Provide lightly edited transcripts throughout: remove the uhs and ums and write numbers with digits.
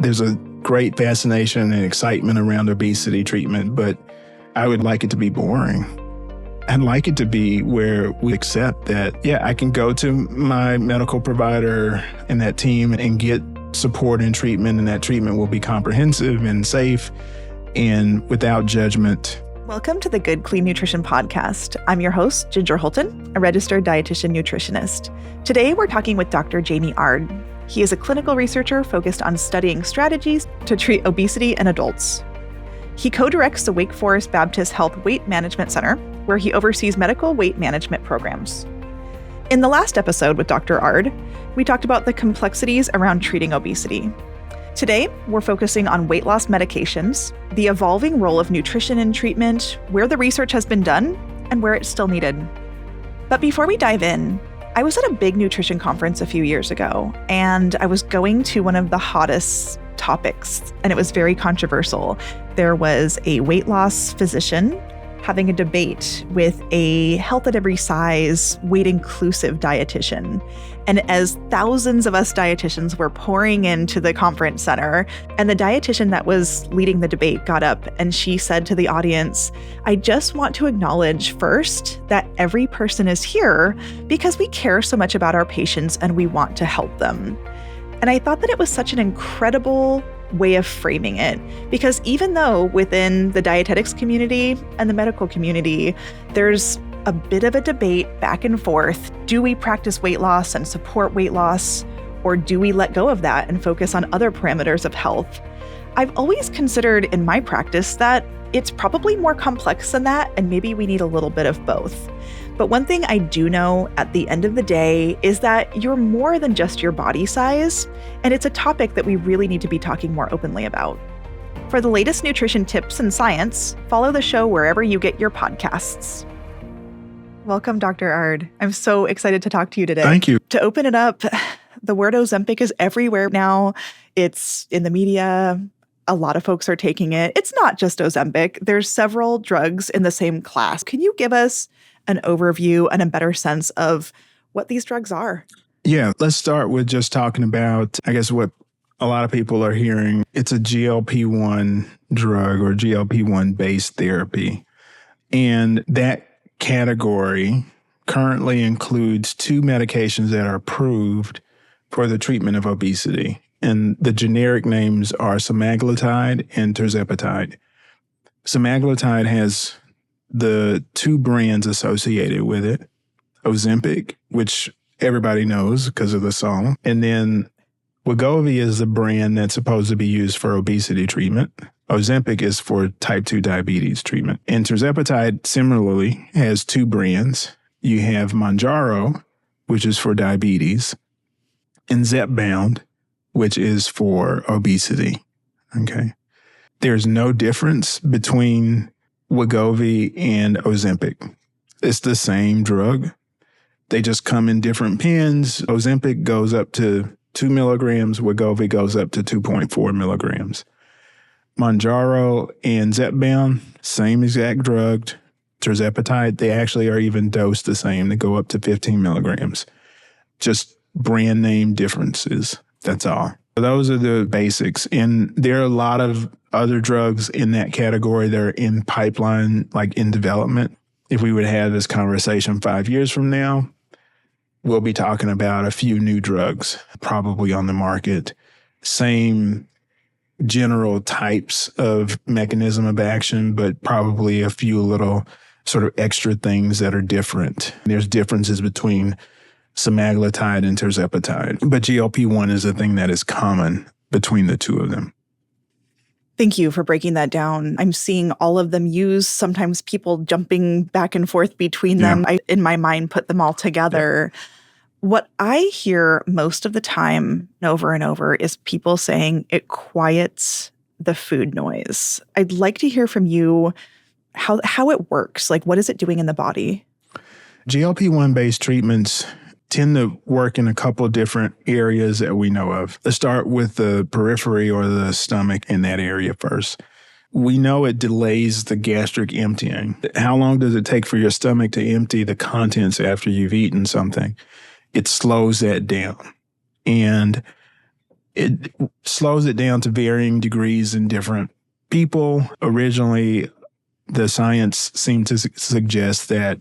There's a great fascination and excitement around obesity treatment, but I would like it to be boring. I'd like it to be where we accept that, I can go to my medical provider and that team and get support and treatment, and that treatment will be comprehensive and safe and without judgment. Welcome to the Good Clean Nutrition Podcast. I'm your host, Ginger Hultin, a registered dietitian nutritionist. Today, we're talking with Dr. Jamy Ard. He is a clinical researcher focused on studying strategies to treat obesity in adults. He co-directs the Wake Forest Baptist Health Weight Management Center, where he oversees medical weight management programs. In the last episode with Dr. Ard, we talked about the complexities around treating obesity. Today, we're focusing on weight loss medications, the evolving role of nutrition in treatment, where the research has been done, and where it's still needed. But before we dive in, I was at a big nutrition conference a few years ago, and I was going to one of the hottest topics, and it was very controversial. There was a weight loss physician having a debate with a health at every size, weight-inclusive dietitian. And as thousands of us dietitians were pouring into the conference center, and the dietitian that was leading the debate got up and she said to the audience, "I just want to acknowledge first that every person is here because we care so much about our patients and we want to help them." And I thought that it was such an incredible way of framing it, because even though within the dietetics community and the medical community, there's a bit of a debate back and forth. Do we practice weight loss and support weight loss, or do we let go of that and focus on other parameters of health? I've always considered in my practice that it's probably more complex than that, and maybe we need a little bit of both. But one thing I do know at the end of the day is that you're more than just your body size, and it's a topic that we really need to be talking more openly about. For the latest nutrition tips and science, follow the show wherever you get your podcasts. Welcome, Dr. Ard. I'm so excited to talk to you today. Thank you. To open it up, the word Ozempic is everywhere now. It's in the media. A lot of folks are taking it. It's not just Ozempic. There's several drugs in the same class. Can you give us an overview and a better sense of what these drugs are? Yeah, let's start with just talking about, I guess, what a lot of people are hearing. It's a GLP-1 drug or GLP-1 based therapy. And that category currently includes two medications that are approved for the treatment of obesity. And the generic names are semaglutide and tirzepatide. Semaglutide has the two brands associated with it, Ozempic, which everybody knows because of the song, and then Wegovy is the brand that's supposed to be used for obesity treatment. Ozempic is for type 2 diabetes treatment. And tirzepatide similarly has two brands. You have Manjaro, which is for diabetes, and Zepbound, which is for obesity. Okay. There's no difference between Wegovy and Ozempic. It's the same drug. They just come in different pens. Ozempic goes up to 2 milligrams. Wegovy goes up to 2.4 milligrams. Manjaro and Zepbound, same exact drug. Tirzepatide, they actually are even dosed the same. They go up to 15 milligrams. Just brand name differences. That's all. Those are the basics. And there are a lot of other drugs in that category that are in pipeline, like in development. If we would have this conversation 5 years from now, we'll be talking about a few new drugs probably on the market. Same general types of mechanism of action, but probably a few little sort of extra things that are different. There's differences between semaglutide and tirzepatide, but GLP-1 is a thing that is common between the two of them. Thank you for breaking that down. I'm seeing all of them used, sometimes people jumping back and forth between them. I, in my mind, put them all together. Yeah. What I hear most of the time over and over is people saying it quiets the food noise. I'd like to hear from you how it works. Like, what is it doing in the body? GLP-1 based treatments tend to work in a couple of different areas that we know of. Let's start with the periphery or the stomach in that area first. We know it delays the gastric emptying. How long does it take for your stomach to empty the contents after you've eaten something? It slows that down. And It slows it down to varying degrees in different people. Originally, the science seemed to suggest that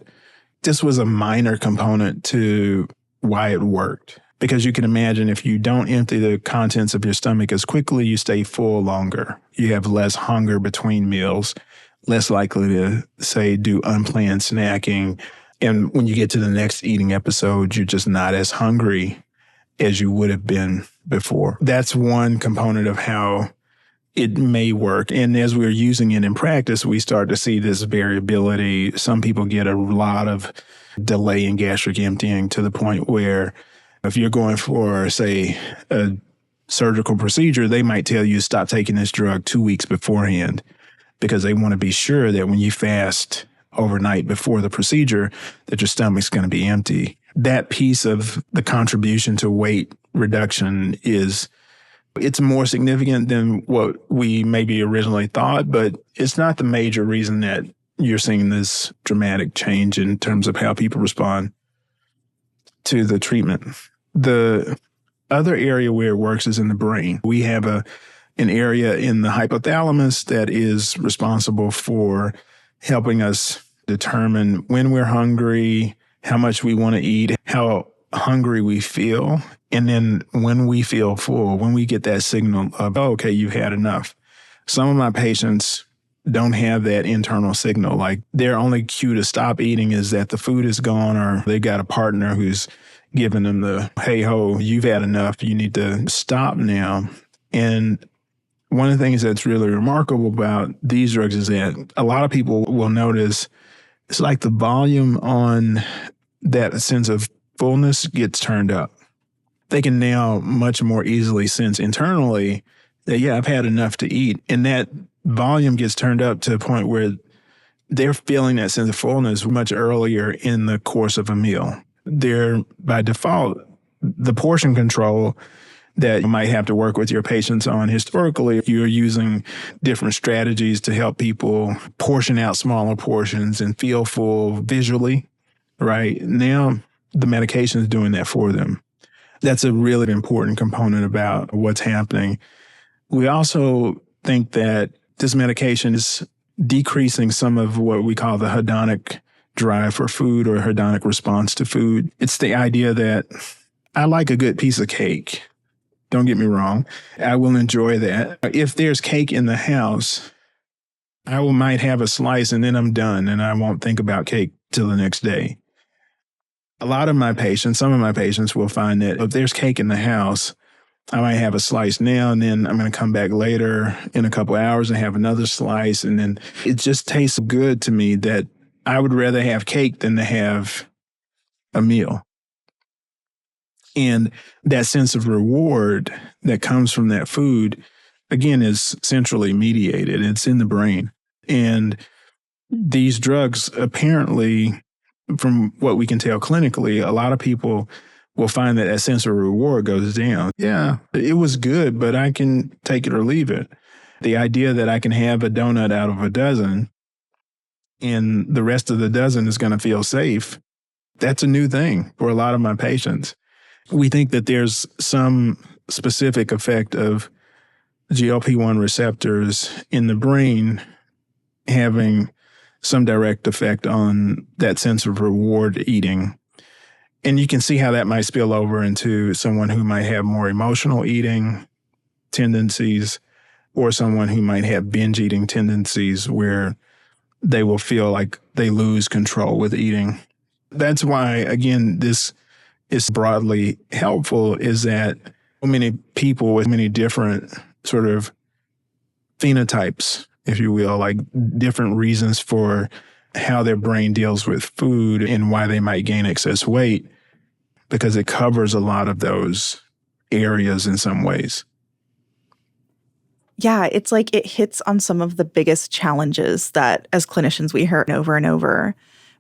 this was a minor component to why it worked. Because you can imagine if you don't empty the contents of your stomach as quickly, you stay full longer. You have less hunger between meals, less likely to, say, do unplanned snacking. And when you get to the next eating episode, you're just not as hungry as you would have been before. That's one component of how it may work. And as we're using it in practice, we start to see this variability. Some people get a lot of delay in gastric emptying to the point where if you're going for, say, a surgical procedure, they might tell you stop taking this drug 2 weeks beforehand because they want to be sure that when you fast overnight before the procedure, that your stomach's going to be empty. That piece of the contribution to weight reduction it's more significant than what we maybe originally thought, but it's not the major reason that you're seeing this dramatic change in terms of how people respond to the treatment. The other area where it works is in the brain. We have an area in the hypothalamus that is responsible for helping us determine when we're hungry, how much we want to eat, how hungry we feel, and then when we feel full, when we get that signal of, oh, okay, you've had enough. Some of my patients don't have that internal signal. Like their only cue to stop eating is that the food is gone or they got a partner who's giving them the, hey ho, you've had enough, you need to stop now. And one of the things that's really remarkable about these drugs is that a lot of people will notice it's like the volume on that sense of fullness gets turned up. They can now much more easily sense internally that, yeah, I've had enough to eat. And that volume gets turned up to a point where they're feeling that sense of fullness much earlier in the course of a meal. They're, by default, the portion control that you might have to work with your patients on historically, you're using different strategies to help people portion out smaller portions and feel full visually, right? Now, the medication is doing that for them. That's a really important component about what's happening. We also think that this medication is decreasing some of what we call the hedonic drive for food or hedonic response to food. It's the idea that I like a good piece of cake. Don't get me wrong. I will enjoy that. If there's cake in the house, might have a slice and then I'm done and I won't think about cake till the next day. Some of my patients will find that if there's cake in the house, I might have a slice now and then I'm going to come back later in a couple of hours and have another slice. And then it just tastes good to me that I would rather have cake than to have a meal. And that sense of reward that comes from that food, again, is centrally mediated. It's in the brain. And these drugs, apparently, from what we can tell clinically, a lot of people will find that sense of reward goes down. Yeah, it was good, but I can take it or leave it. The idea that I can have a donut out of a dozen and the rest of the dozen is going to feel safe, that's a new thing for a lot of my patients. We think that there's some specific effect of GLP-1 receptors in the brain having some direct effect on that sense of reward eating. And you can see how that might spill over into someone who might have more emotional eating tendencies or someone who might have binge eating tendencies where they will feel like they lose control with eating. That's why, again, this is broadly helpful, is that many people with many different sort of phenotypes, if you will, like different reasons for how their brain deals with food and why they might gain excess weight, because it covers a lot of those areas in some ways. Yeah, it's like it hits on some of the biggest challenges that as clinicians we hear over and over.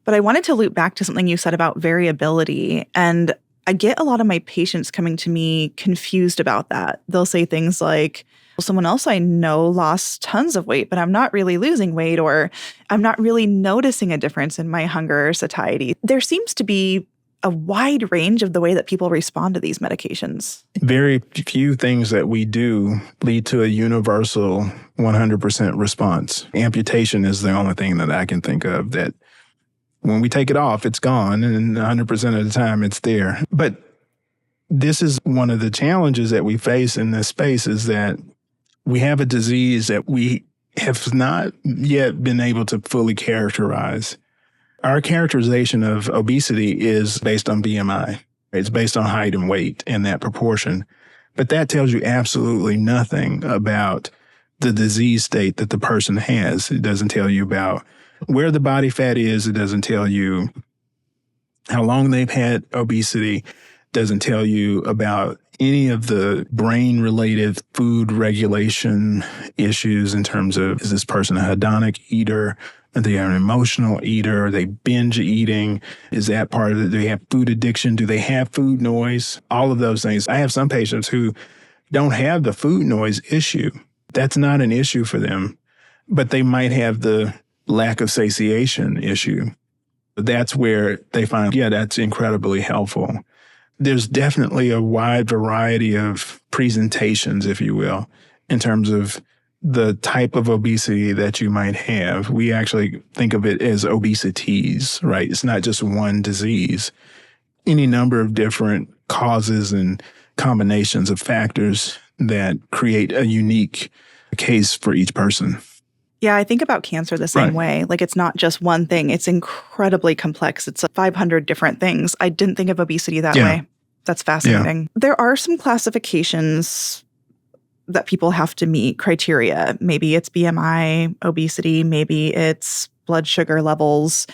But I wanted to loop back to something you said about variability. And I get a lot of my patients coming to me confused about that. They'll say things like, well, someone else I know lost tons of weight, but I'm not really losing weight, or I'm not really noticing a difference in my hunger or satiety. There seems to be a wide range of the way that people respond to these medications. Very few things that we do lead to a universal 100% response. Amputation is the only thing that I can think of that when we take it off, it's gone, and 100% of the time it's there. But this is one of the challenges that we face in this space, is that we have a disease that we have not yet been able to fully characterize. Our characterization of obesity is based on BMI. It's based on height and weight in that proportion. But that tells you absolutely nothing about the disease state that the person has. It doesn't tell you about where the body fat is. It doesn't tell you how long they've had obesity. It doesn't tell you about any of the brain-related food regulation issues in terms of, is this person a hedonic eater? Are they an emotional eater? Are they binge eating? Is that part of it? Do they have food addiction? Do they have food noise? All of those things. I have some patients who don't have the food noise issue. That's not an issue for them, but they might have the lack of satiation issue. That's where they find, yeah, that's incredibly helpful. There's definitely a wide variety of presentations, if you will, in terms of the type of obesity that you might have. We actually think of it as obesities, right? It's not just one disease. Any number of different causes and combinations of factors that create a unique case for each person. Yeah, I think about cancer the same way. Like, it's not just one thing. It's incredibly complex. It's 500 different things. I didn't think of obesity that way. That's fascinating. There are some classifications that people have to meet criteria. Maybe it's BMI, obesity, maybe it's blood sugar levels.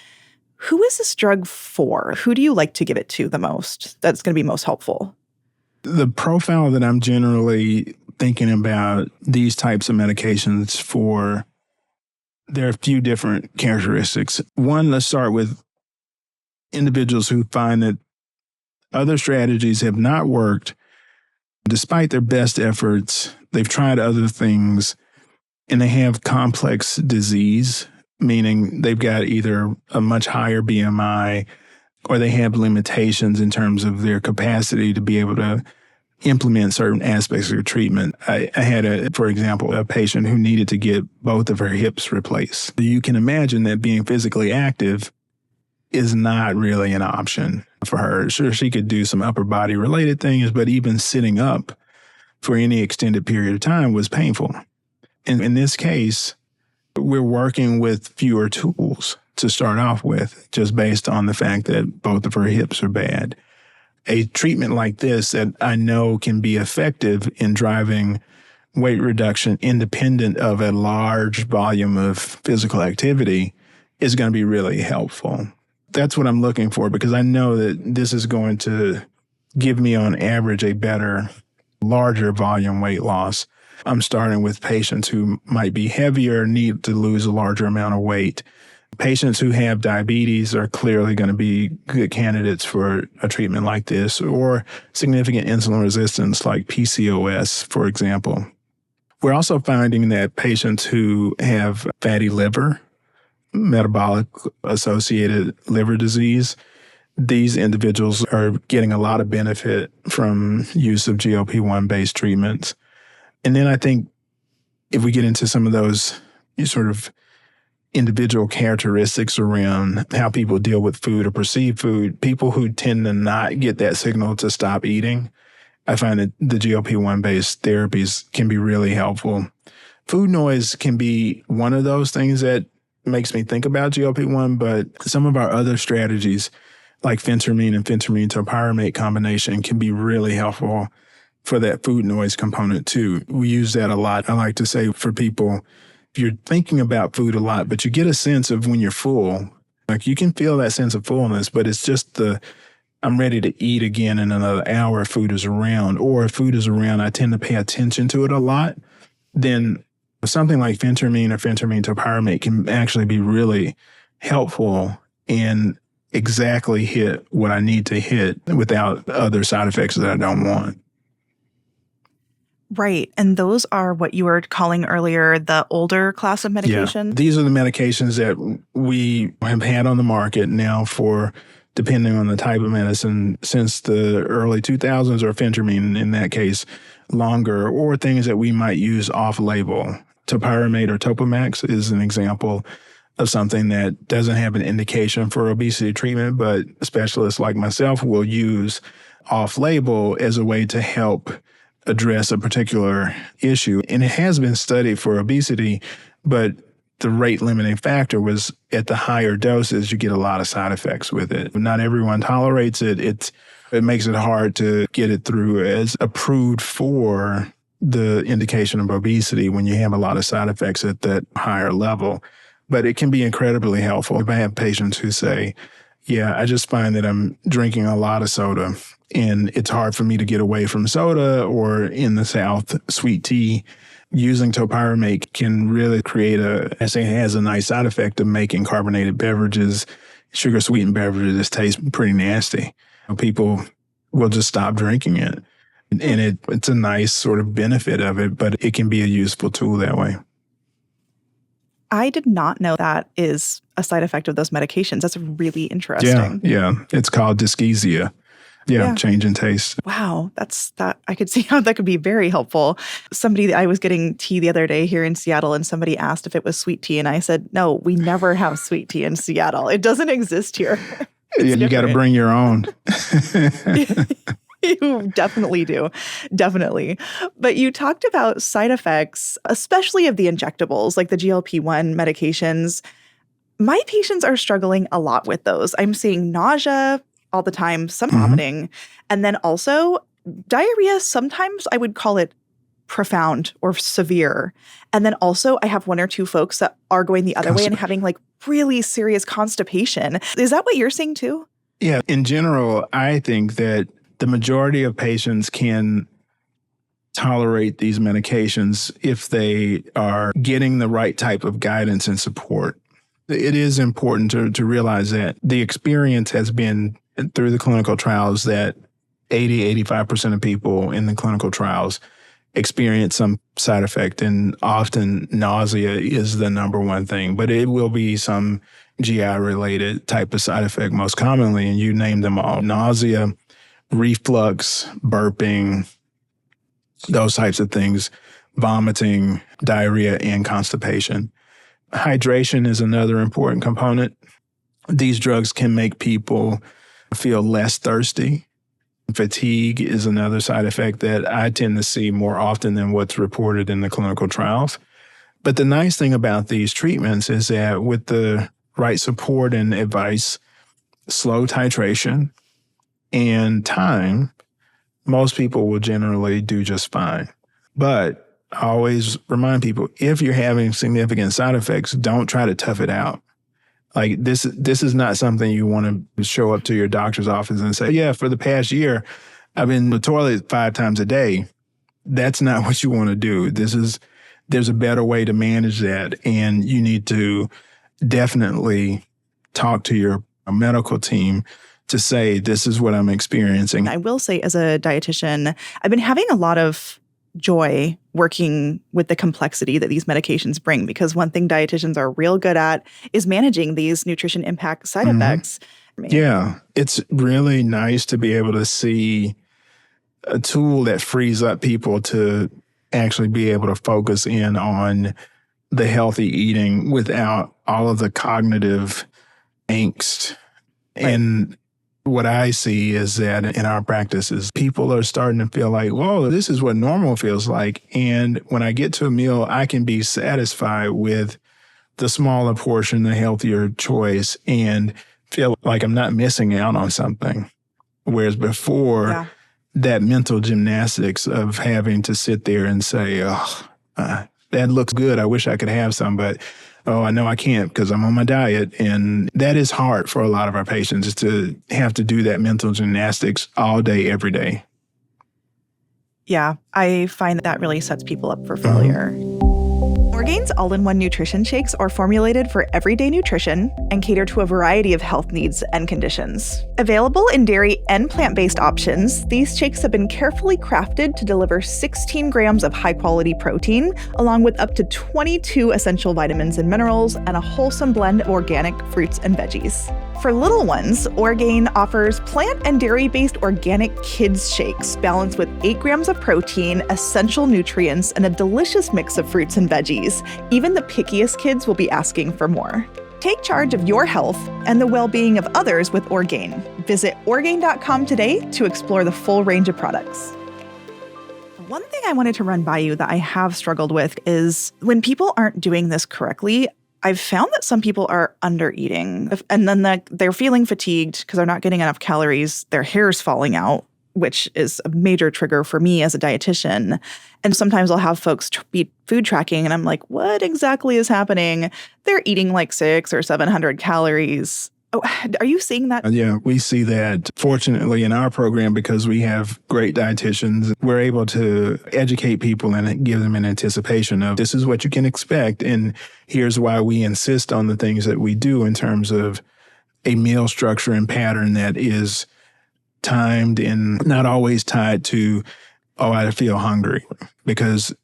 Who is this drug for? Who do you like to give it to the most that's going to be most helpful? The profile that I'm generally thinking about these types of medications for, there are a few different characteristics. One, let's start with individuals who find that other strategies have not worked. Despite their best efforts, they've tried other things, and they have complex disease, meaning they've got either a much higher BMI or they have limitations in terms of their capacity to be able to implement certain aspects of their treatment. I had, for example, a patient who needed to get both of her hips replaced. You can imagine that being physically active is not really an option for her. Sure, she could do some upper body related things, but even sitting up for any extended period of time was painful. And in this case, we're working with fewer tools to start off with, just based on the fact that both of her hips are bad. A treatment like this that I know can be effective in driving weight reduction independent of a large volume of physical activity is going to be really helpful. That's what I'm looking for, because I know that this is going to give me on average a better, larger volume weight loss. I'm starting with patients who might be heavier, need to lose a larger amount of weight. Patients who have diabetes are clearly going to be good candidates for a treatment like this, or significant insulin resistance like PCOS, for example. We're also finding that patients who have fatty liver, metabolic associated liver disease, these individuals are getting a lot of benefit from use of GLP-1 based treatments. And then I think if we get into some of those sort of individual characteristics around how people deal with food or perceive food, people who tend to not get that signal to stop eating, I find that the GLP-1 based therapies can be really helpful. Food noise can be one of those things that makes me think about GLP-1, but some of our other strategies like phentermine and phentermine topiramate combination can be really helpful for that food noise component too. We use that a lot. I like to say for people, if you're thinking about food a lot, but you get a sense of when you're full, like you can feel that sense of fullness, but it's just I'm ready to eat again in another hour if food is around, or if food is around, I tend to pay attention to it a lot, then something like phentermine or phentermine topiramate can actually be really helpful and exactly hit what I need to hit without other side effects that I don't want. Right. And those are what you were calling earlier the older class of medication? Yeah. These are the medications that we have had on the market now for depending on the type of medicine, since the early 2000s, or phentermine in that case, longer, or things that we might use off-label. Topiramate or Topamax is an example of something that doesn't have an indication for obesity treatment, but specialists like myself will use off-label as a way to help address a particular issue. And it has been studied for obesity, but the rate limiting factor was at the higher doses, you get a lot of side effects with it. Not everyone tolerates it. It makes it hard to get it through as approved for the indication of obesity when you have a lot of side effects at that higher level. But it can be incredibly helpful. If I have patients who say, yeah, I just find that I'm drinking a lot of soda and it's hard for me to get away from soda, or in the South, sweet tea, using topiramate can really create I say it has a nice side effect of making carbonated beverages, sugar-sweetened beverages taste pretty nasty. People will just stop drinking it. And it's a nice sort of benefit of it, but it can be a useful tool that way. I did not know that is a side effect of those medications. That's really interesting. Yeah. It's called dyschezia. Yeah, change in taste. Wow, I could see how that could be very helpful. I was getting tea the other day here in Seattle, and somebody asked if it was sweet tea, and I said, no, we never have sweet tea in Seattle. It doesn't exist here. You got to bring your own. You definitely do. Definitely. But you talked about side effects, especially of the injectables, like the GLP-1 medications. My patients are struggling a lot with those. I'm seeing nausea all the time, some vomiting, and then also diarrhea. Sometimes I would call it profound or severe. And then also I have one or two folks that are going the other way and having like really serious constipation. Is that what you're seeing too? Yeah. In general, I think that the majority of patients can tolerate these medications if they are getting the right type of guidance and support. It is important to realize that the experience has been through the clinical trials that 80-85% of people in the clinical trials experience some side effect, and often nausea is the number one thing, but it will be some GI-related type of side effect most commonly, and you name them all: nausea, reflux, burping, those types of things, vomiting, diarrhea, and constipation. Hydration is another important component. These drugs can make people feel less thirsty. Fatigue is another side effect that I tend to see more often than what's reported in the clinical trials. But the nice thing about these treatments is that with the right support and advice, slow titration, and time, most people will generally do just fine. But I always remind people, if you're having significant side effects, don't try to tough it out. Like this is not something you want to show up to your doctor's office and say, yeah, for the past year, I've been in the toilet 5 times a day. That's not what you want to do. There's a better way to manage that. And you need to definitely talk to your medical team to say, this is what I'm experiencing. I will say, as a dietitian, I've been having a lot of joy working with the complexity that these medications bring, because one thing dietitians are real good at is managing these nutrition impact side effects. Yeah, it's really nice to be able to see a tool that frees up people to actually be able to focus in on the healthy eating without all of the cognitive angst. Right. And what I see is that in our practices, people are starting to feel like, whoa, this is what normal feels like. And when I get to a meal, I can be satisfied with the smaller portion, the healthier choice, and feel like I'm not missing out on something. Whereas before, that mental gymnastics of having to sit there and say, that looks good, I wish I could have some, but I know I can't because I'm on my diet. And that is hard for a lot of our patients, is to have to do that mental gymnastics all day, every day. Yeah, I find that really sets people up for failure. Orgain's all-in-one nutrition shakes are formulated for everyday nutrition and cater to a variety of health needs and conditions. Available in dairy and plant-based options, these shakes have been carefully crafted to deliver 16 grams of high-quality protein, along with up to 22 essential vitamins and minerals, and a wholesome blend of organic fruits and veggies. For little ones, Orgain offers plant and dairy-based organic kids shakes balanced with 8 grams of protein, essential nutrients, and a delicious mix of fruits and veggies. Even the pickiest kids will be asking for more. Take charge of your health and the well-being of others with Orgain. Visit Orgain.com today to explore the full range of products. One thing I wanted to run by you that I have struggled with is when people aren't doing this correctly, I've found that some people are under-eating, and then they're feeling fatigued because they're not getting enough calories. Their hair's falling out, which is a major trigger for me as a dietitian. And sometimes I'll have folks be food tracking, and I'm like, what exactly is happening? They're eating like 600 or 700 calories. Oh, are you seeing that? Yeah, we see that. Fortunately, in our program, because we have great dietitians, we're able to educate people and give them an anticipation of this is what you can expect. And here's why we insist on the things that we do in terms of a meal structure and pattern that is timed and not always tied to, oh, I feel hungry. Because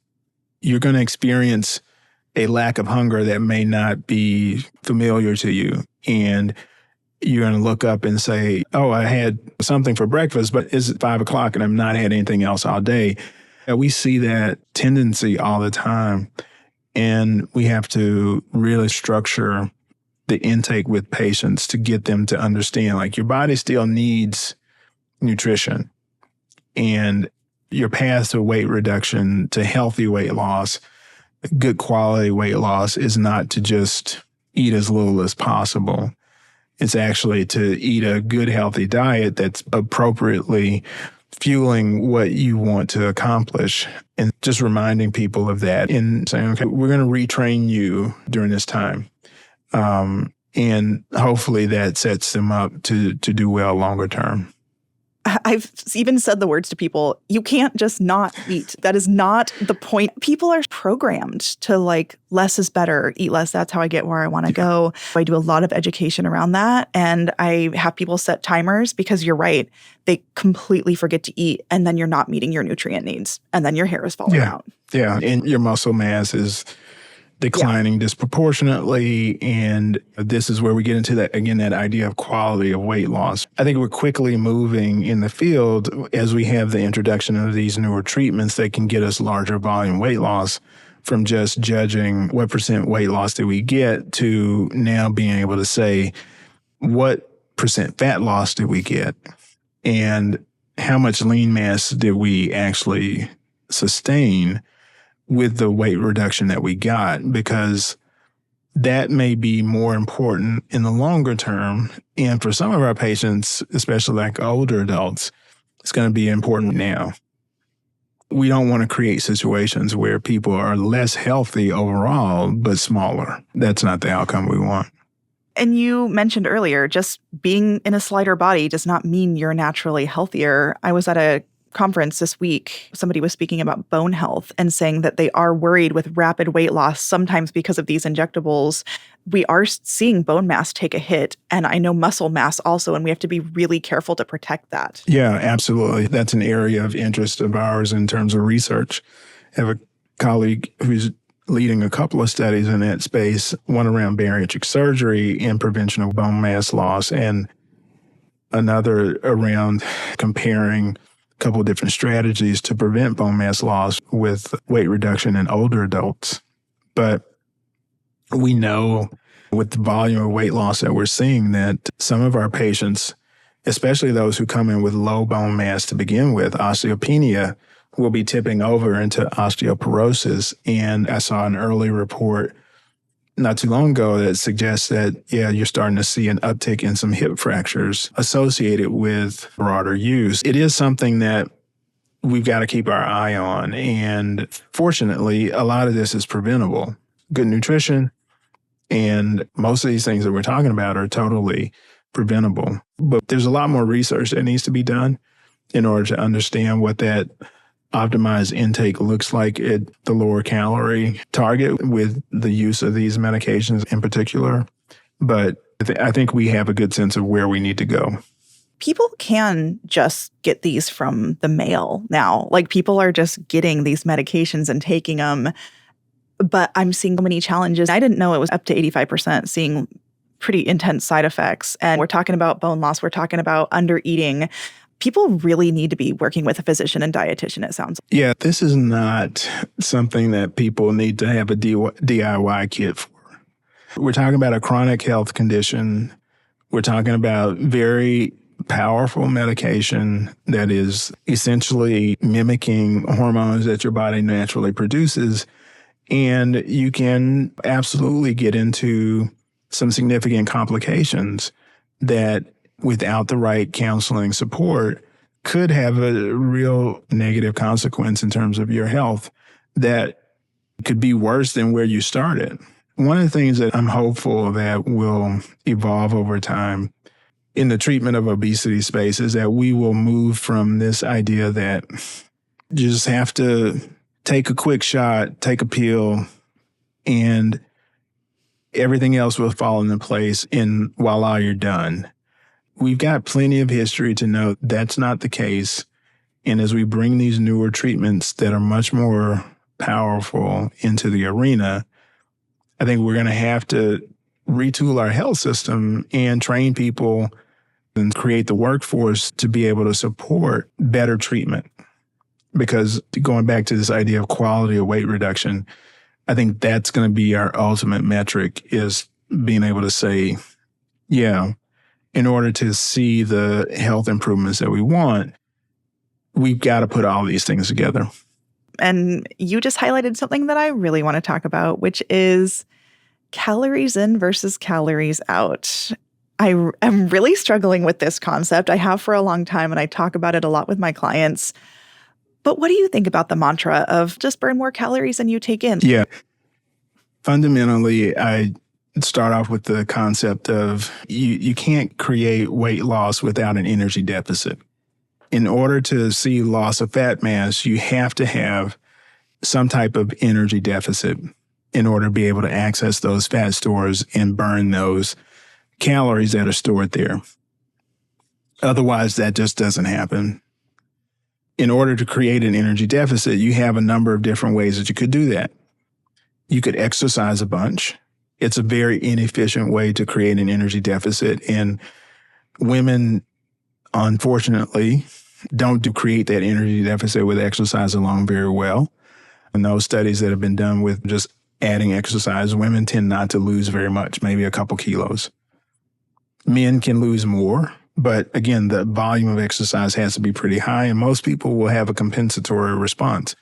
you're going to experience a lack of hunger that may not be familiar to you. And you're going to look up and say, oh, I had something for breakfast, but it's 5 o'clock and I've not had anything else all day. We see that tendency all the time. And we have to really structure the intake with patients to get them to understand, like, your body still needs nutrition. And your path to weight reduction, to healthy weight loss, good quality weight loss is not to just eat as little as possible. It's actually to eat a good, healthy diet that's appropriately fueling what you want to accomplish, and just reminding people of that and saying, okay, we're going to retrain you during this time. And hopefully that sets them up to do well longer term. I've even said the words to people, you can't just not eat. That is not the point. People are programmed to like, less is better, eat less. That's how I get where I want to go. I do a lot of education around that. And I have people set timers because you're right. They completely forget to eat, and then you're not meeting your nutrient needs. And then your hair is falling out. Yeah. And your muscle mass is declining disproportionately. And this is where we get into that, again, that idea of quality of weight loss. I think we're quickly moving in the field as we have the introduction of these newer treatments that can get us larger volume weight loss, from just judging what percent weight loss did we get to now being able to say what percent fat loss did we get and how much lean mass did we actually sustain with the weight reduction that we got, because that may be more important in the longer term. And for some of our patients, especially like older adults, it's going to be important now. We don't want to create situations where people are less healthy overall, but smaller. That's not the outcome we want. And you mentioned earlier, just being in a slighter body does not mean you're naturally healthier. I was at a conference this week, somebody was speaking about bone health and saying that they are worried with rapid weight loss, sometimes because of these injectables. We are seeing bone mass take a hit, and I know muscle mass also, and we have to be really careful to protect that. Yeah, absolutely. That's an area of interest of ours in terms of research. I have a colleague who's leading a couple of studies in that space, one around bariatric surgery and prevention of bone mass loss, and another around comparing couple of different strategies to prevent bone mass loss with weight reduction in older adults. But we know with the volume of weight loss that we're seeing that some of our patients, especially those who come in with low bone mass to begin with, osteopenia, will be tipping over into osteoporosis. And I saw an early report not too long ago that suggests that, you're starting to see an uptick in some hip fractures associated with broader use. It is something that we've got to keep our eye on. And fortunately, a lot of this is preventable. Good nutrition and most of these things that we're talking about are totally preventable. But there's a lot more research that needs to be done in order to understand what that optimized intake looks like at the lower calorie target with the use of these medications in particular. But I think we have a good sense of where we need to go. People can just get these from the mail now. Like, people are just getting these medications and taking them. But I'm seeing so many challenges. I didn't know it was up to 85% seeing pretty intense side effects. And we're talking about bone loss. We're talking about under eating. People really need to be working with a physician and dietitian, it sounds like. Yeah, this is not something that people need to have a DIY kit for. We're talking about a chronic health condition. We're talking about very powerful medication that is essentially mimicking hormones that your body naturally produces. And you can absolutely get into some significant complications that without the right counseling support could have a real negative consequence in terms of your health that could be worse than where you started. One of the things that I'm hopeful that will evolve over time in the treatment of obesity space is that we will move from this idea that you just have to take a quick shot, take a pill, and everything else will fall into place and voila, you're done. We've got plenty of history to know that's not the case. And as we bring these newer treatments that are much more powerful into the arena, I think we're going to have to retool our health system and train people and create the workforce to be able to support better treatment. Because going back to this idea of quality of weight reduction, I think that's going to be our ultimate metric, is being able to say, yeah, in order to see the health improvements that we want, we've got to put all these things together. And you just highlighted something that I really want to talk about, which is calories in versus calories out. I am really struggling with this concept. I have for a long time, and I talk about it a lot with my clients. But what do you think about the mantra of just burn more calories than you take in? Yeah. Fundamentally, I start off with the concept of you can't create weight loss without an energy deficit. In order to see loss of fat mass, you have to have some type of energy deficit in order to be able to access those fat stores and burn those calories that are stored there. Otherwise, that just doesn't happen. In order to create an energy deficit, you have a number of different ways that you could do that. You could exercise a bunch. It's a very inefficient way to create an energy deficit. And women, unfortunately, don't create that energy deficit with exercise alone very well. And those studies that have been done with just adding exercise, women tend not to lose very much, maybe a couple kilos. Men can lose more, but again, the volume of exercise has to be pretty high, and most people will have a compensatory response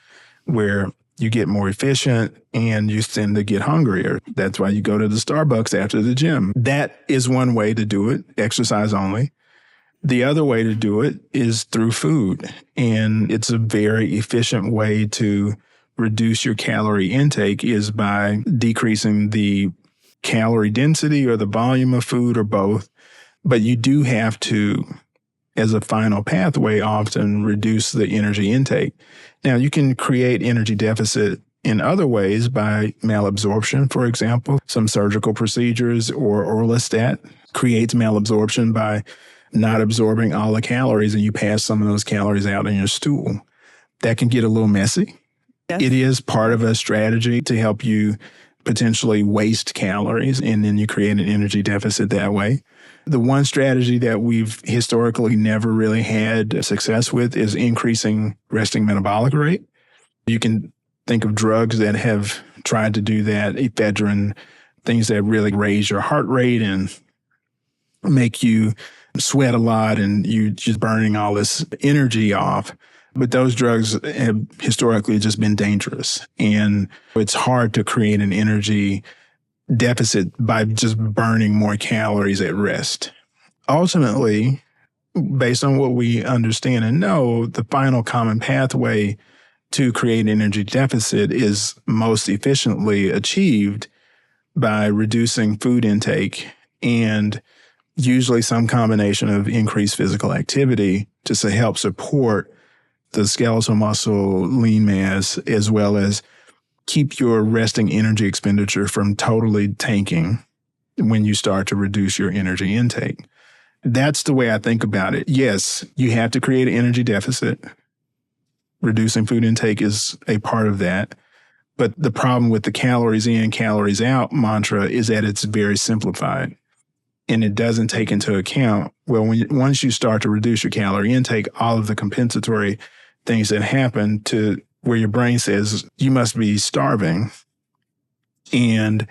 where you get more efficient and you tend to get hungrier. That's why you go to the Starbucks after the gym. That is one way to do it, exercise only. The other way to do it is through food, and it's a very efficient way to reduce your calorie intake is by decreasing the calorie density or the volume of food or both. But you do have to, as a final pathway, often reduce the energy intake. Now, you can create energy deficit in other ways by malabsorption, for example. Some surgical procedures or orlistat creates malabsorption by not absorbing all the calories, and you pass some of those calories out in your stool. That can get a little messy. Yes. It is part of a strategy to help you potentially waste calories, and then you create an energy deficit that way. The one strategy that we've historically never really had success with is increasing resting metabolic rate. You can think of drugs that have tried to do that, ephedrine, things that really raise your heart rate and make you sweat a lot and you just burning all this energy off. But those drugs have historically just been dangerous. And it's hard to create an energy deficit by just burning more calories at rest. Ultimately, based on what we understand and know, the final common pathway to create an energy deficit is most efficiently achieved by reducing food intake and usually some combination of increased physical activity to help support the skeletal muscle, lean mass, as well as keep your resting energy expenditure from totally tanking when you start to reduce your energy intake. That's the way I think about it. Yes, you have to create an energy deficit. Reducing food intake is a part of that. But the problem with the calories in, calories out mantra is that it's very simplified. and it doesn't take into account, well, once you start to reduce your calorie intake, all of the compensatory things that happen to where your brain says, you must be starving, and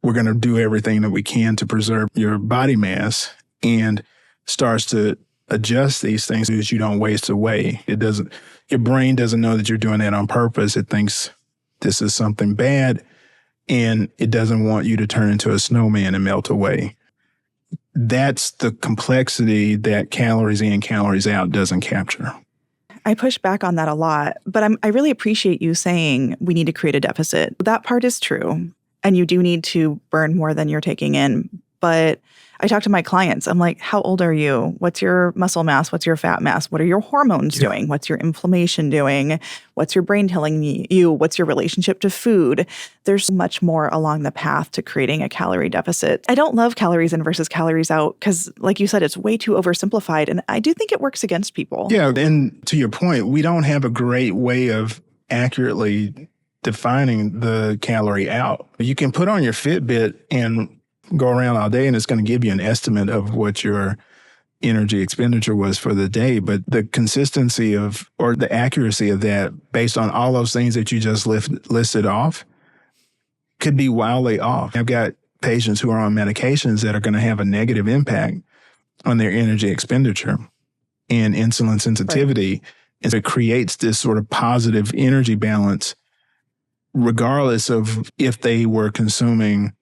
we're going to do everything that we can to preserve your body mass, and starts to adjust these things so that you don't waste away. Your brain doesn't know that you're doing that on purpose. It thinks this is something bad, and it doesn't want you to turn into a snowman and melt away. That's the complexity that calories in, calories out doesn't capture. I push back on that a lot, but I really appreciate you saying we need to create a deficit. That part is true, and you do need to burn more than you're taking in. But I talk to my clients. I'm like, how old are you? What's your muscle mass? What's your fat mass? What are your hormones doing? What's your inflammation doing? What's your brain telling you? What's your relationship to food? There's much more along the path to creating a calorie deficit. I don't love calories in versus calories out because, like you said, it's way too oversimplified. And I do think it works against people. Yeah. And to your point, we don't have a great way of accurately defining the calorie out. You can put on your Fitbit and go around all day, and it's going to give you an estimate of what your energy expenditure was for the day. But the consistency or the accuracy of that, based on all those things that you just listed off, could be wildly off. I've got patients who are on medications that are going to have a negative impact on their energy expenditure and insulin sensitivity. Right. And so it creates this sort of positive energy balance, regardless of if they were consuming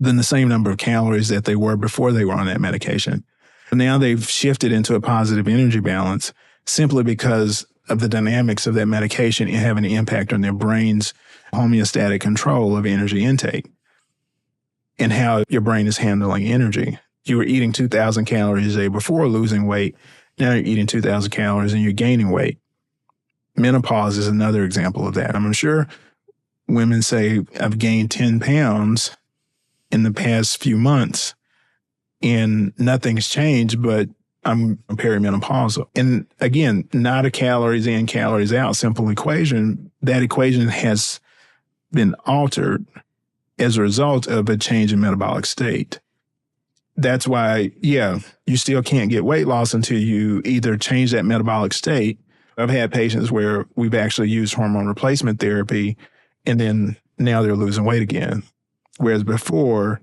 than the same number of calories that they were before they were on that medication. Now they've shifted into a positive energy balance simply because of the dynamics of that medication and having an impact on their brain's homeostatic control of energy intake and how your brain is handling energy. You were eating 2,000 calories a day before losing weight. Now you're eating 2,000 calories and you're gaining weight. Menopause is another example of that. I'm sure women say, I've gained 10 pounds in the past few months, and nothing's changed, but I'm perimenopausal. And again, not a calories in, calories out simple equation. That equation has been altered as a result of a change in metabolic state. That's why, you still can't get weight loss until you either change that metabolic state. I've had patients where we've actually used hormone replacement therapy, and then now they're losing weight again. Whereas before,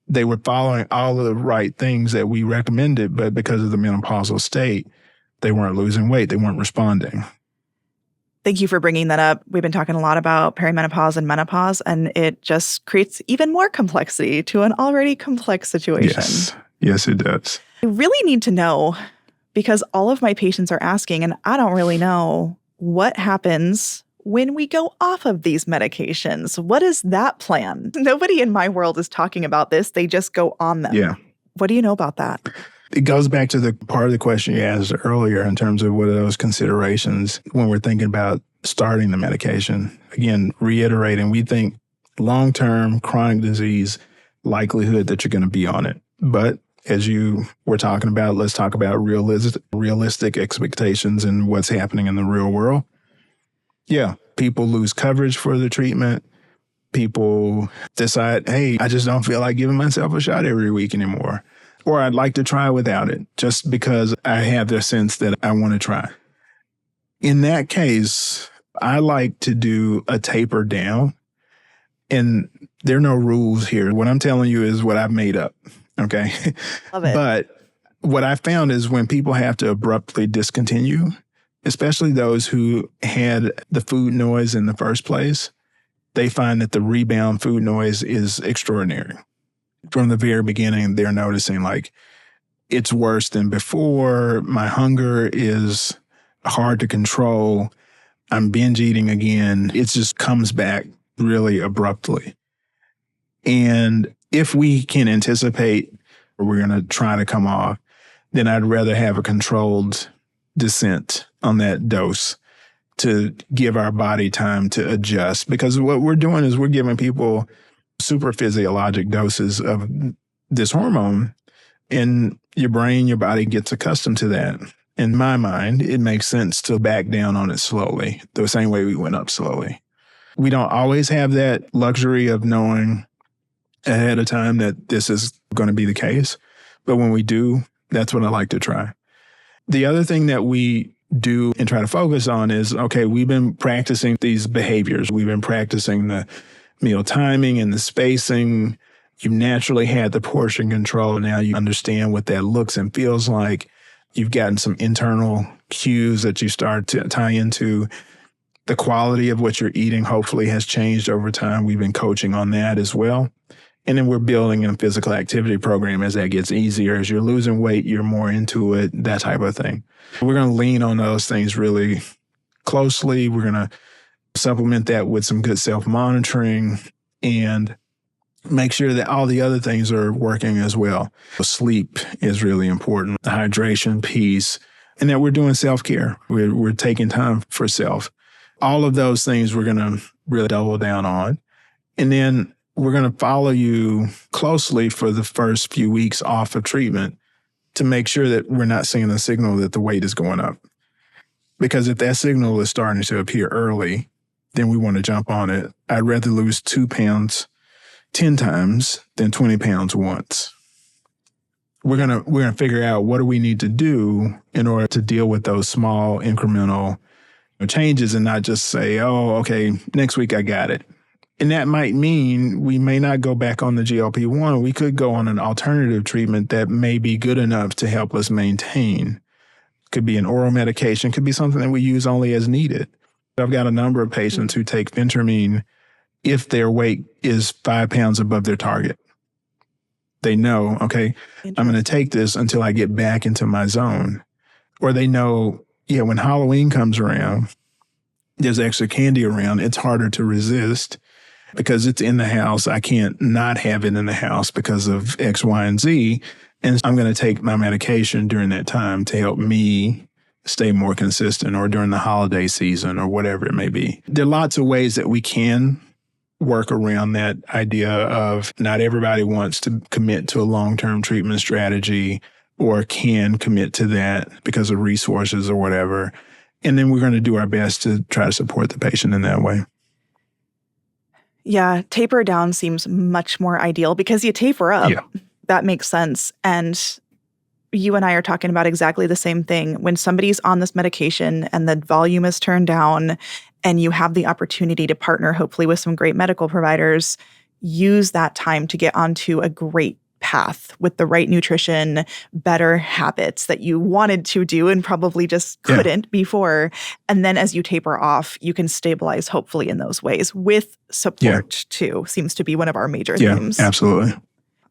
they were following all of the right things that we recommended, but because of the menopausal state, they weren't losing weight. They weren't responding. Thank you for bringing that up. We've been talking a lot about perimenopause and menopause, and it just creates even more complexity to an already complex situation. Yes, it does. I really need to know, because all of my patients are asking, and I don't really know, what happens when we go off of these medications? What is that plan? Nobody in my world is talking about this. They just go on them. Yeah. What do you know about that? It goes back to the part of the question you asked earlier in terms of what are those considerations when we're thinking about starting the medication. Again, reiterating, we think long-term chronic disease likelihood that you're going to be on it. But as you were talking about, let's talk about realistic expectations and what's happening in the real world. Yeah, people lose coverage for the treatment. People decide, hey, I just don't feel like giving myself a shot every week anymore. Or I'd like to try without it just because I have the sense that I want to try. In that case, I like to do a taper down. And there are no rules here. What I'm telling you is what I've made up. Okay. Love it. But what I found is when people have to abruptly discontinue, especially those who had the food noise in the first place, they find that the rebound food noise is extraordinary. From the very beginning, they're noticing like it's worse than before. My hunger is hard to control. I'm binge eating again. It just comes back really abruptly. And if we can anticipate or we're going to try to come off, then I'd rather have a controlled descent on that dose to give our body time to adjust. Because what we're doing is we're giving people super physiologic doses of this hormone, and your brain, your body gets accustomed to that. In my mind, it makes sense to back down on it slowly, the same way we went up slowly. We don't always have that luxury of knowing ahead of time that this is going to be the case. But when we do, that's what I like to try. The other thing that we do and try to focus on is, okay, we've been practicing these behaviors. We've been practicing the meal timing and the spacing. You naturally had the portion control. Now you understand what that looks and feels like. You've gotten some internal cues that you start to tie into. The quality of what you're eating hopefully has changed over time. We've been coaching on that as well. And then we're building a physical activity program as that gets easier. As you're losing weight, you're more into it, that type of thing. We're going to lean on those things really closely. We're going to supplement that with some good self-monitoring and make sure that all the other things are working as well. Sleep is really important, the hydration piece, and that we're doing self-care. We're taking time for self. All of those things we're going to really double down on. And then we're going to follow you closely for the first few weeks off of treatment to make sure that we're not seeing a signal that the weight is going up. Because if that signal is starting to appear early, then we want to jump on it. I'd rather lose 2 pounds 10 times than 20 pounds once. We're gonna figure out what do we need to do in order to deal with those small incremental changes and not just say, oh, okay, next week I got it. And that might mean we may not go back on the GLP-1. We could go on an alternative treatment that may be good enough to help us maintain. Could be an oral medication, could be something that we use only as needed. I've got a number of patients who take phentermine if their weight is 5 pounds above their target. They know, okay, I'm going to take this until I get back into my zone. Or they know, yeah, when Halloween comes around, there's extra candy around. It's harder to resist because it's in the house. I can't not have it in the house because of X, Y, and Z. And I'm going to take my medication during that time to help me stay more consistent, or during the holiday season or whatever it may be. There are lots of ways that we can work around that idea of not everybody wants to commit to a long-term treatment strategy or can commit to that because of resources or whatever. And then we're going to do our best to try to support the patient in that way. Yeah, taper down seems much more ideal because you taper up. Yeah. That makes sense. And you and I are talking about exactly the same thing. When somebody's on this medication and the volume is turned down and you have the opportunity to partner, hopefully with some great medical providers, use that time to get onto a great path with the right nutrition, better habits that you wanted to do and probably just couldn't before. And then as you taper off, you can stabilize hopefully in those ways with support too, seems to be one of our major themes. Yeah, absolutely.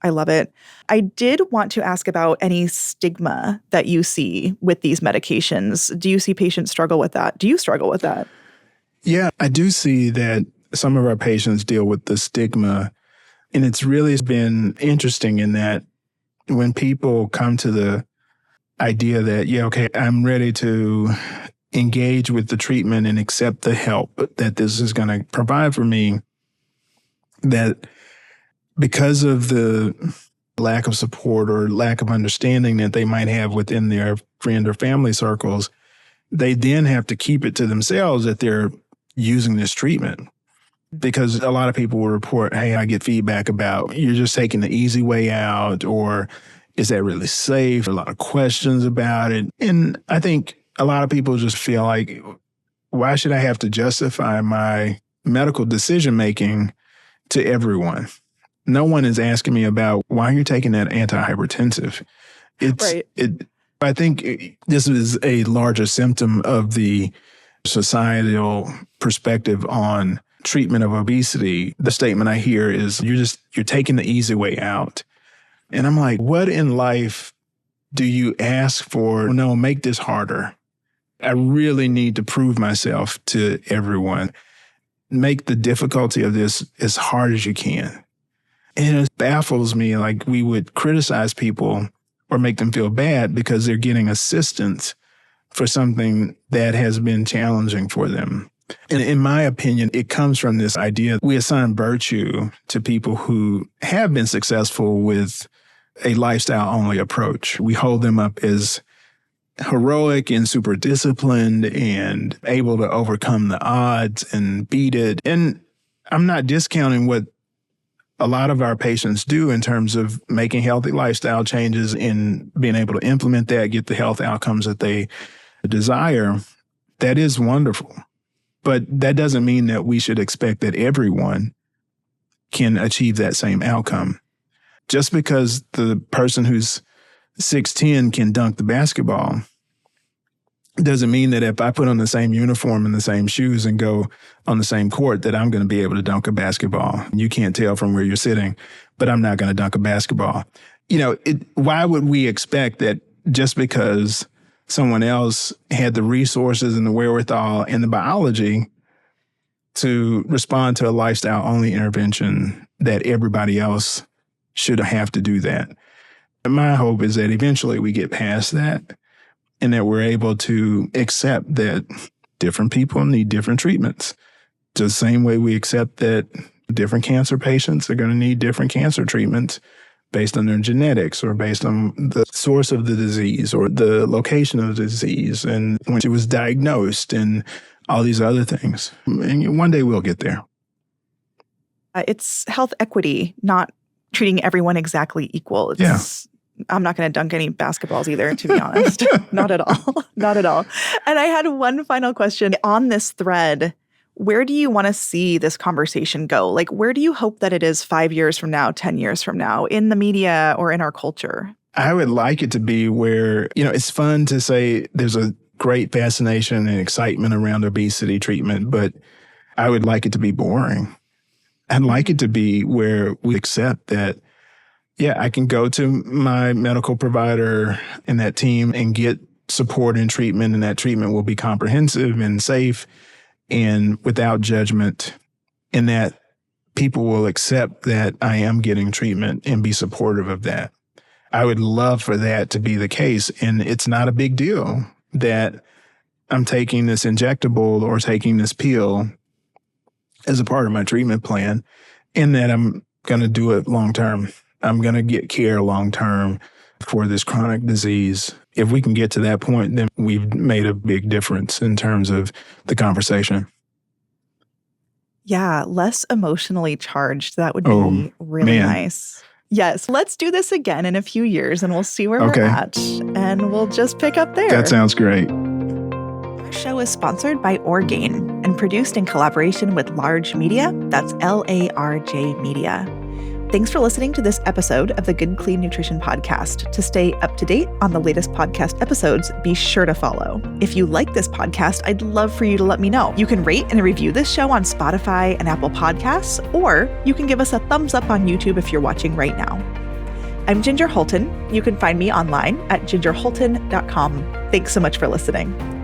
I love it. I did want to ask about any stigma that you see with these medications. Do you see patients struggle with that? Do you struggle with that? Yeah, I do see that some of our patients deal with the stigma. And it's really been interesting in that when people come to the idea that, yeah, okay, I'm ready to engage with the treatment and accept the help that this is going to provide for me, that because of the lack of support or lack of understanding that they might have within their friend or family circles, they then have to keep it to themselves that they're using this treatment. Because a lot of people will report, hey, I get feedback about you're just taking the easy way out, or is that really safe? A lot of questions about it. And I think a lot of people just feel like, why should I have to justify my medical decision-making to everyone? No one is asking me about why you're taking that antihypertensive. I think this is a larger symptom of the societal perspective on treatment of obesity. The statement I hear is you're taking the easy way out. And I'm like, what in life do you ask for? No, make this harder. I really need to prove myself to everyone. Make the difficulty of this as hard as you can. And it baffles me, like we would criticize people or make them feel bad because they're getting assistance for something that has been challenging for them. And in my opinion, it comes from this idea we assign virtue to people who have been successful with a lifestyle-only approach. We hold them up as heroic and super disciplined and able to overcome the odds and beat it. And I'm not discounting what a lot of our patients do in terms of making healthy lifestyle changes and being able to implement that, get the health outcomes that they desire, that is wonderful. But that doesn't mean that we should expect that everyone can achieve that same outcome. Just because the person who's 6'10" can dunk the basketball doesn't mean that if I put on the same uniform and the same shoes and go on the same court that I'm going to be able to dunk a basketball. You can't tell from where you're sitting, but I'm not going to dunk a basketball. Why would we expect that just because someone else had the resources and the wherewithal and the biology to respond to a lifestyle-only intervention that everybody else should have to do that? And my hope is that eventually we get past that and that we're able to accept that different people need different treatments. Just the same way we accept that different cancer patients are going to need different cancer treatments based on their genetics or based on the source of the disease or the location of the disease and when it was diagnosed and all these other things. And one day we'll get there. It's health equity, not treating everyone exactly equal. I'm not going to dunk any basketballs either, to be honest. Not at all. Not at all. And I had one final question on this thread. Where do you want to see this conversation go? Like, where do you hope that it is 5 years from now, 10 years from now, in the media or in our culture? I would like it to be where, it's fun to say there's a great fascination and excitement around obesity treatment, but I would like it to be boring. I'd like it to be where we accept that, I can go to my medical provider and that team and get support and treatment, and that treatment will be comprehensive and safe and without judgment, and that people will accept that I am getting treatment and be supportive of that. I would love for that to be the case, and it's not a big deal that I'm taking this injectable or taking this pill as a part of my treatment plan, and that I'm going to do it long term. I'm going to get care long term for this chronic disease. If we can get to that point, then we've made a big difference in terms of the conversation. Yeah, less emotionally charged. That would be really nice. Yes, let's do this again in a few years and we'll see where we're at. And we'll just pick up there. That sounds great. Our show is sponsored by Orgain and produced in collaboration with Large Media. That's LARJ Media. Thanks for listening to this episode of the Good Clean Nutrition Podcast. To stay up to date on the latest podcast episodes, be sure to follow. If you like this podcast, I'd love for you to let me know. You can rate and review this show on Spotify and Apple Podcasts, or you can give us a thumbs up on YouTube if you're watching right now. I'm Ginger Hultin. You can find me online at gingerhultin.com. Thanks so much for listening.